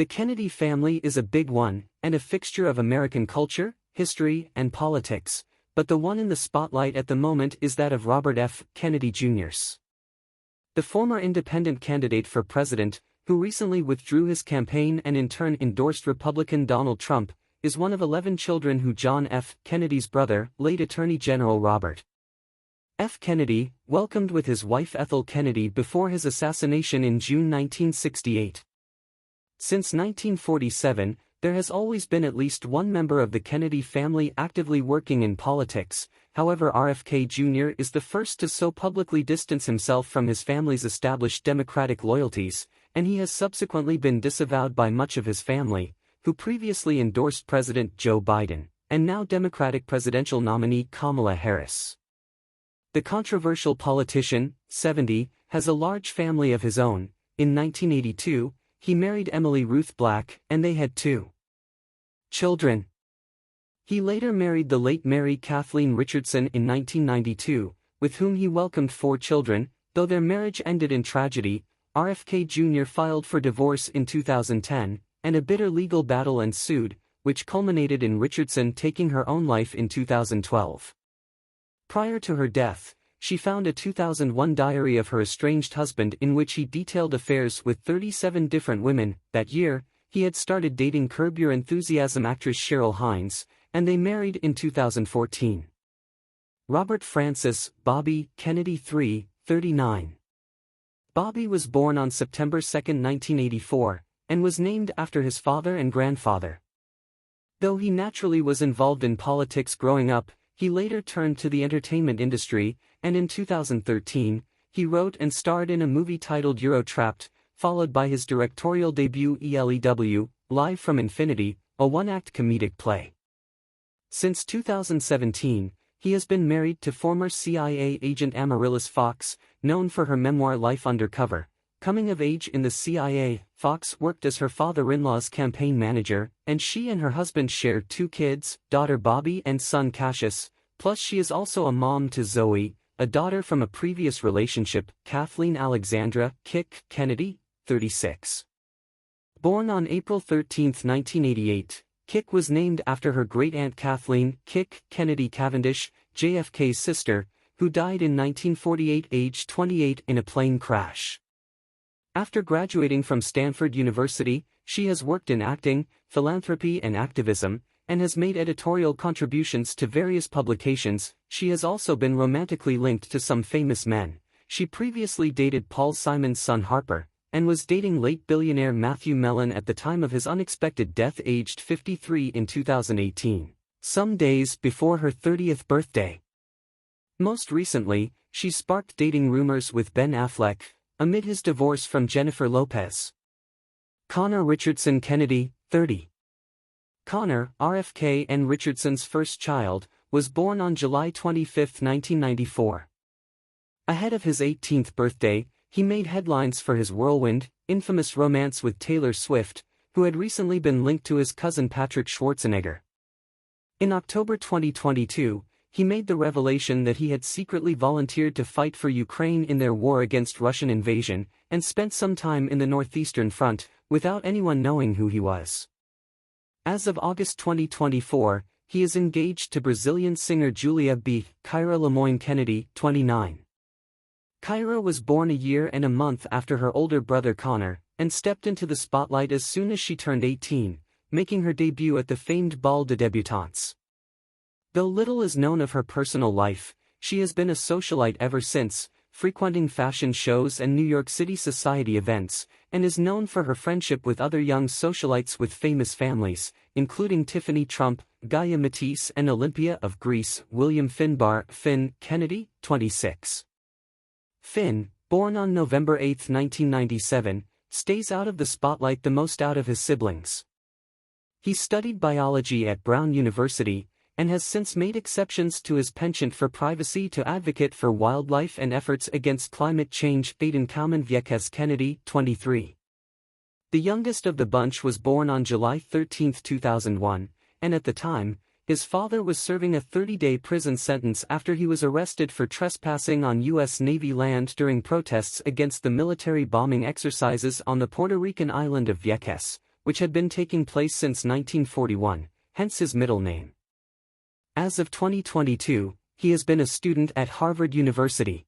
The Kennedy family is a big one, and a fixture of American culture, history, and politics, but the one in the spotlight at the moment is that of Robert F. Kennedy Jr. The former independent candidate for president, who recently withdrew his campaign and in turn endorsed Republican Donald Trump, is one of 11 children who John F. Kennedy's brother, late Attorney General Robert F. Kennedy, welcomed with his wife Ethel Kennedy before his assassination in June 1968. Since 1947, there has always been at least one member of the Kennedy family actively working in politics. However, RFK Jr. is the first to so publicly distance himself from his family's established Democratic loyalties, and he has subsequently been disavowed by much of his family, who previously endorsed President Joe Biden, and now Democratic presidential nominee Kamala Harris. The controversial politician, 70, has a large family of his own. In 1982, he married Emily Ruth Black, and they had 2 children. He later married the late Mary Kathleen Richardson in 1992, with whom he welcomed 4 children. Though their marriage ended in tragedy, RFK Jr. filed for divorce in 2010, and a bitter legal battle ensued, which culminated in Richardson taking her own life in 2012. Prior to her death, she found a 2001 diary of her estranged husband in which he detailed affairs with 37 different women. That year, he had started dating Curb Your Enthusiasm actress Cheryl Hines, and they married in 2014. Robert Francis Bobby Kennedy III, 39. Bobby was born on September 2, 1984, and was named after his father and grandfather. Though he naturally was involved in politics growing up, he later turned to the entertainment industry, and in 2013, he wrote and starred in a movie titled Eurotrapped, followed by his directorial debut ELEW, Live from Infinity, a one-act comedic play. Since 2017, he has been married to former CIA agent Amaryllis Fox, known for her memoir Life Undercover. Coming of age in the CIA, Fox worked as her father-in-law's campaign manager, and she and her husband shared 2 kids, daughter Bobby and son Cassius, plus she is also a mom to Zoe, a daughter from a previous relationship, Kathleen Alexandra Kick Kennedy, 36. Born on April 13, 1988, Kick was named after her great-aunt Kathleen Kick Kennedy Cavendish, JFK's sister, who died in 1948 aged 28 in a plane crash. After graduating from Stanford University, she has worked in acting, philanthropy and activism, and has made editorial contributions to various publications. She has also been romantically linked to some famous men. She previously dated Paul Simon's son Harper, and was dating late billionaire Matthew Mellon at the time of his unexpected death aged 53 in 2018, some days before her 30th birthday. Most recently, she sparked dating rumors with Ben Affleck, amid his divorce from Jennifer Lopez. Connor Richardson Kennedy, 30. Connor, RFK and Richardson's first child, was born on July 25, 1994. Ahead of his 18th birthday, he made headlines for his whirlwind, infamous romance with Taylor Swift, who had recently been linked to his cousin Patrick Schwarzenegger. In October 2022, he made the revelation that he had secretly volunteered to fight for Ukraine in their war against Russian invasion, and spent some time in the northeastern front, without anyone knowing who he was. As of August 2024, he is engaged to Brazilian singer Julia B. Kyra Lemoyne Kennedy, 29. Kyra was born a year and a month after her older brother Connor, and stepped into the spotlight as soon as she turned 18, making her debut at the famed Bal de Débutantes. Though little is known of her personal life, she has been a socialite ever since, frequenting fashion shows and New York City society events, and is known for her friendship with other young socialites with famous families, including Tiffany Trump, Gaia Matisse and Olympia of Greece, William Finbar Finn Kennedy, 26. Finn, born on November 8, 1997, stays out of the spotlight the most out of his siblings. He studied biology at Brown University, and has since made exceptions to his penchant for privacy to advocate for wildlife and efforts against climate change. Aiden Cowman Vieques Kennedy, 23. The youngest of the bunch was born on July 13, 2001, and at the time, his father was serving a 30-day prison sentence after he was arrested for trespassing on U.S. Navy land during protests against the military bombing exercises on the Puerto Rican island of Vieques, which had been taking place since 1941, hence his middle name. As of 2022, he has been a student at Harvard University,